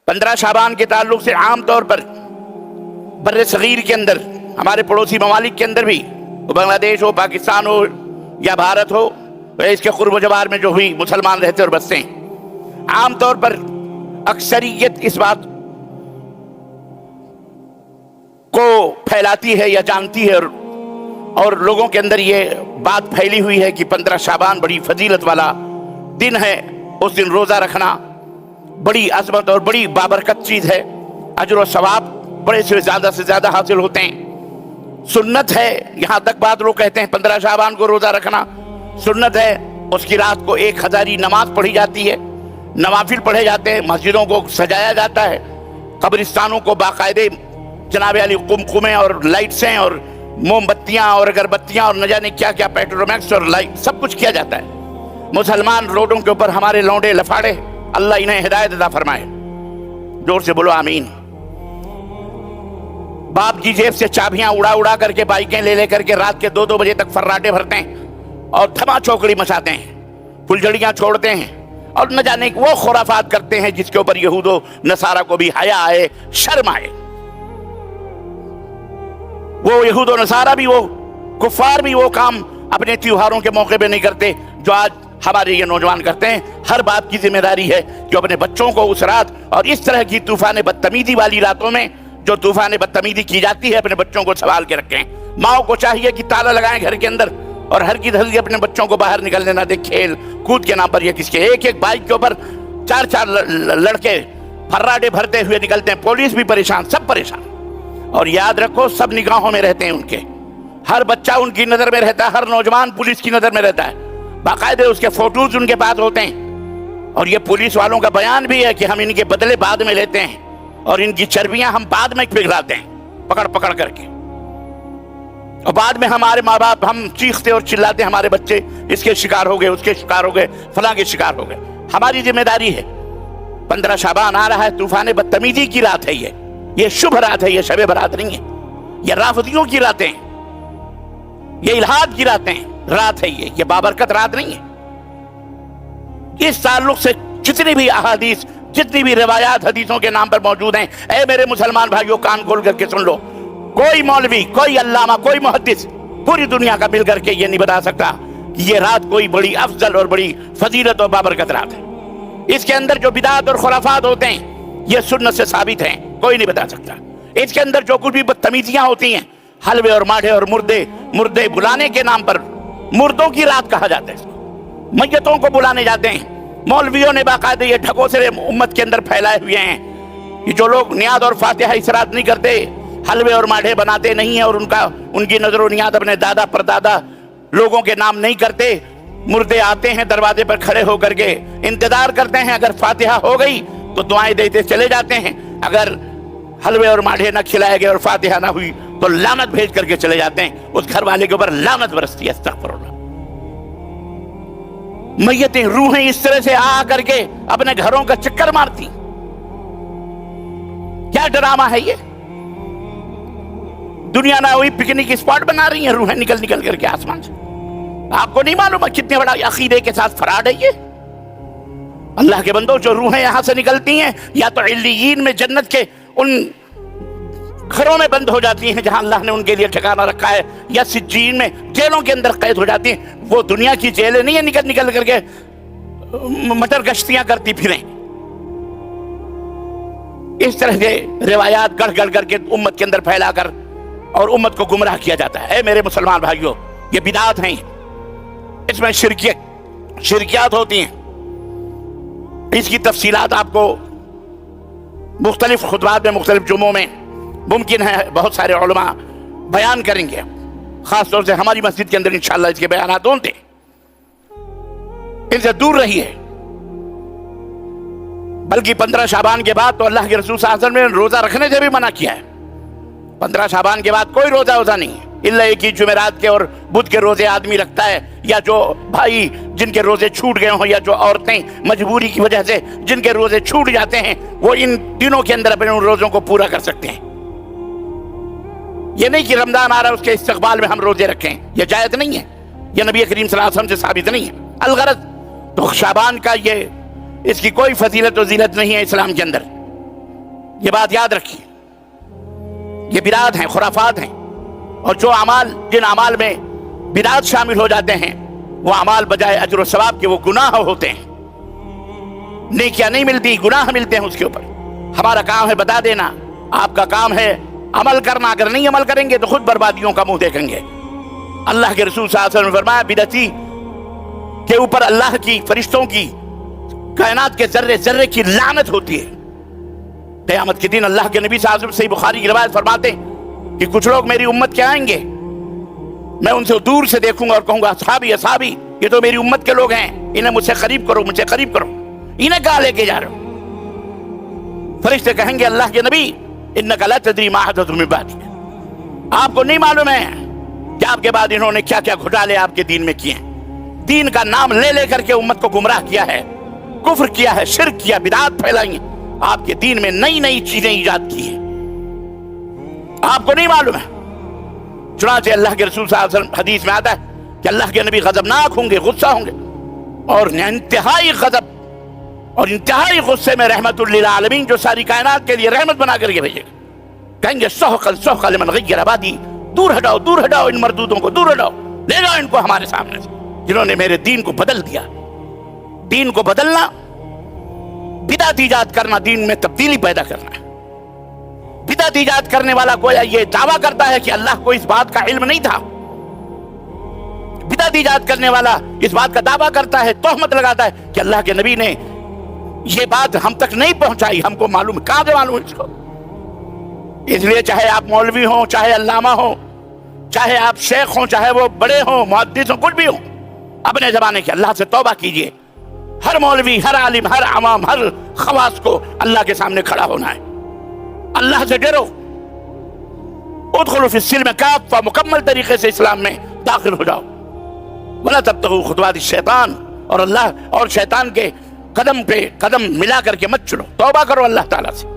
15 शाबान के ताल्लुक से आम तौर पर बर्रे सगीर के अंदर, हमारे पड़ोसी ममालिक के अंदर भी, वो बांग्लादेश हो, पाकिस्तान हो या भारत हो, इसके कुर्ब जवार में जो भी मुसलमान रहते और बसते हैं, आम तौर पर अक्सरियत इस बात को फैलाती है या जानती है और लोगों के अंदर ये बात फैली हुई है कि 15 शाबान बड़ी फजीलत वाला दिन है, उस दिन रोज़ा रखना बड़ी अजमत और बड़ी बाबरकत चीज़ है, अजर और सवाब बड़े से ज़्यादा हासिल होते हैं, सुन्नत है। यहाँ तक बात लोग कहते हैं 15 शाबान को रोज़ा रखना सुन्नत है। उसकी रात को 1 हज़ारी नमाज पढ़ी जाती है, नवाफिल पढ़े जाते हैं, मस्जिदों को सजाया जाता है, कब्रिस्तानों को बाकायदे जनाब अली कुमकुमें और लाइट्सें और मोमबत्तियाँ और अगरबत्तियाँ और न जाने क्या क्या पेट्रोमैक्स और लाइट सब कुछ किया जाता है। मुसलमान रोडों के ऊपर हमारे लौंडे लफाड़े, अल्लाह इन्हें हिदायत अता फरमाए, जोर से बोलो आमीन। बाप की जेब से चाबियां उड़ा करके, बाइकें ले करके रात के 2-2 बजे तक फर्राटे भरते हैं और धमा चौकड़ी मचाते हैं, फुलझड़ियां छोड़ते हैं और न जाने वो खुराफात करते हैं जिसके ऊपर यहूदो नसारा को भी हया आए, शर्म आए। वो यहूदो नसारा भी, वो कुफार भी वो काम अपने त्योहारों के मौके पे नहीं करते जो आज हमारे ये नौजवान करते हैं। हर बाप की जिम्मेदारी है कि अपने बच्चों को उस रात और इस तरह की तूफान बदतमीजी वाली रातों में जो तूफान बदतमीजी की जाती है, अपने बच्चों को संभाल के रखें। माओ को चाहिए कि ताला लगाएं घर के अंदर और हर की हल्की अपने बच्चों को बाहर निकलने ना दे, खेल कूद के नाम पर। ये किसके एक बाइक के ऊपर 4-4 लड़के फर्राटे भरते हुए निकलते हैं, पुलिस भी परेशान, सब परेशान। और याद रखो सब निगाहों में रहते हैं उनके, हर बच्चा उनकी नजर में रहता है, हर नौजवान पुलिस की नजर में रहता है, बाकायदे उसके फोटोज उनके पास होते हैं। और ये पुलिस वालों का बयान भी है कि हम इनके बदले बाद में लेते हैं और इनकी चर्बियां हम बाद में पिघलाते हैं पकड़ करके, और बाद में हमारे माँ बाप हम चीखते और चिल्लाते, हमारे बच्चे इसके शिकार हो गए, उसके शिकार हो गए, फलां के शिकार हो गए। हमारी जिम्मेदारी है। 15 शाबान आ रहा है, तूफान बदतमीजी की रात है, ये शुभ रात है, ये शबे बरात नहीं है, ये राफतियों की रातें हैं, ये इल्हाद की रात है, ये बाबरकत रात नहीं है। इस ताल्लुक से जितनी भी अहादीस, जितनी भी रिवायात हदीसों के नाम पर मौजूद हैं, ऐ मेरे मुसलमान भाइयों कान खोल करके सुन लो। कोई मौलवी, कोई अल्लामा, कोई मुहद्दिस पूरी दुनिया का मिल करके ये नहीं बता सकता कि ये रात कोई बड़ी अफजल और बड़ी फजीलत और बाबरकत रात है। इसके अंदर जो बिदात और खुराफात होते हैं ये सुन्नत से साबित हैं, कोई नहीं बता सकता। इसके अंदर जो कुछ भी बदतमीजियां होती हैं, हलवे और माढ़े और मुर्दे बुलाने के नाम पर, मुर्दों की रात कहा जाता है, मैयतों को बुलाने जाते हैं। मौलवियों ने बाकायदे ये ढकोसले उम्मत के अंदर फैलाए हुए हैं कि जो लोग नियाद और फातिहा इस रात नहीं करते, हलवे और माढ़े बनाते नहीं है और उनकी नजर नियाद अपने दादा परदादा लोगों के नाम नहीं करते, मुर्दे आते हैं दरवाजे पर खड़े होकर के इंतजार करते हैं, अगर फातिहा हो गई तो दुआएं देते चले जाते हैं, अगर हलवे और माढ़े न खिलाए गए और फातिहा ना हुई तो लानत भेज करके चले जाते हैं, उस घर वाले के ऊपर लानत बरसती है। अस्तगफिरुल्लाह। मैयतें, रूहें इस तरह से आ करके अपने घरों का चक्कर मारती, क्या ड्रामा है ये? दुनिया ना हुई पिकनिक स्पॉट बना रही है रूहें निकल करके आसमान से। आपको नहीं मालूम कितने बड़ा अकीदे के साथ फराड है ये? अल्लाह के बंदो, जो रूहें यहां से निकलती हैं या तो इल्लियीन में जन्नत के उन घरों में बंद हो जाती हैं जहां अल्लाह ने उनके लिए ठिकाना रखा है, या सिज्जीन में जेलों के अंदर कैद हो जाती हैं। वो दुनिया की जेलें नहीं है निकल करके मटर गश्तियां करती फिरें। इस तरह के रिवायात गढ़ करके उम्मत के अंदर फैलाकर और उम्मत को गुमराह किया जाता है। मेरे मुसलमान भाइयों, ये बिदात हैं, इसमें शिरकियात होती हैं। इसकी तफसीलात आपको मुख्तलिफ खुतबात में, मुख्तलिफ जुम्मों में मुमकिन है बहुत सारे उलमा बयान करेंगे। खास तौर से हमारी मस्जिद के अंदर इंशाअल्लाह इसके बयानात होंगे, इनसे दूर रहिए। बल्कि 15 शाबान के बाद तो अल्लाह के रसूल सल्लल्लाहु अलैहि वसल्लम ने रोजा रखने से भी मना किया है। 15 शाबान के बाद कोई रोजा नहीं है, इल्ला एक ही जुमेरात के और बुध के रोजे आदमी रखता है, या जो भाई जिनके रोजे छूट गए हों, या जो औरतें मजबूरी की वजह से जिनके रोजे छूट जाते हैं, वो इन दिनों के अंदर अपने उन रोजों को पूरा कर सकते हैं। ये नहीं कि रमजान आ रहा है उसके इस्तकबाल में हम रोजे रखें, यह जायज नहीं है, यह नबी करीम सल्लल्लाहु अलैहि वसल्लम से साबित नहीं है। अलगरज तो शाबान का ये, इसकी कोई फजीलत और जीलत नहीं है इस्लाम के अंदर। یہ بات یاد رکھیے، یہ بدعت ہیں، خرافات ہیں، اور جو اعمال جن اعمال میں بدعت شامل ہو جاتے ہیں وہ اعمال بجائے اجر و ثواب کے وہ گناہ ہوتے ہیں، نیکیاں نہیں ملتی، گناہ ملتے ہیں اس کے اوپر۔ ہمارا کام ہے بتا دینا، آپ کا کام ہے عمل کرنا۔ اگر نہیں عمل کریں گے تو خود بربادیوں کا منہ دیکھیں گے۔ اللہ کے رسول صلی اللہ علیہ وسلم نے فرمایا بدعتی کے اوپر اللہ کی، فرشتوں کی، کائنات کے ذرے ذرے کی لعنت ہوتی ہے۔ قیامت کے دن اللہ کے نبی صلی اللہ علیہ وسلم صحیح بخاری کی روایت فرماتے ہیں کہ کچھ لوگ میری امت کے آئیں گے، میں ان سے دور سے دیکھوں گا اور کہوں گا اصحابی اصحابی، یہ تو میری امت کے لوگ ہیں، انہیں مجھ سے قریب کرو، مجھ سے قریب کرو، انہیں کہاں لے کے جا رہے ہو؟ فرشتے کہیں گے اللہ کے نبی انک لا تدری ما حدث من بعدک، آپ کو نہیں معلوم ہے کہ آپ کے بعد انہوں نے کیا کیا گھٹالے آپ کے دین میں کیے ہیں۔ دین کا نام لے لے کر کے امت کو گمراہ کیا ہے، کفر کیا ہے، شرک کیا، بدعات پھیلائی ہیں، آپ کے دین میں نئی نئی چیزیں ایجاد کی ہیں، آپ کو نہیں معلوم ہے۔ چنانچہ اللہ کے رسول صلی اللہ علیہ وسلم حدیث میں آتا ہے کہ اللہ کے نبی غضبناک ہوں گے، غصہ ہوں گے، اور انتہائی غضب اور انتہائی غصے میں رحمت للعالمین جو ساری کائنات کے لیے رحمت بنا کر کے بھیجے گا، کہیں گے سحقا سحقا لمن غیر عبادی، دور ہٹاؤ دور ہٹاؤ ان مردودوں کو، دور ہٹاؤ، لے جاؤ ان کو ہمارے سامنے سے، جنہوں نے میرے دین کو بدل دیا۔ دین کو بدلنا، بدعت ایجاد کرنا، دین میں تبدیلی پیدا کرنا ہے۔ بدعت ایجاد کرنے والا گویا یہ دعویٰ کرتا ہے کہ اللہ کو اس بات کا علم نہیں تھا، بدعت ایجاد کرنے والا اس بات کا دعویٰ کرتا ہے، تہمت لگاتا ہے کہ اللہ کے نبی نے یہ بات ہم تک نہیں پہنچائی، ہم کو معلوم، کہاں سے معلوم اس کو؟ اس لیے چاہے آپ مولوی ہوں، چاہے علامہ ہوں، چاہے آپ شیخ ہوں، چاہے وہ بڑے ہوں، محدث ہوں، کچھ بھی ہوں، اپنے زمانے کے اللہ سے توبہ کیجئے۔ ہر مولوی، ہر عالم، ہر عوام، ہر خواص کو اللہ کے سامنے کھڑا ہونا ہے، اللہ سے ڈرو۔ ادخلوا فی السلم کافہ، مکمل طریقے سے اسلام میں داخل ہو جاؤ۔ ولا تبتغوا خطوات الشیطان، اور اللہ اور شیطان کے قدم پہ قدم ملا کر کے مت چلو، توبہ کرو اللہ تعالیٰ سے۔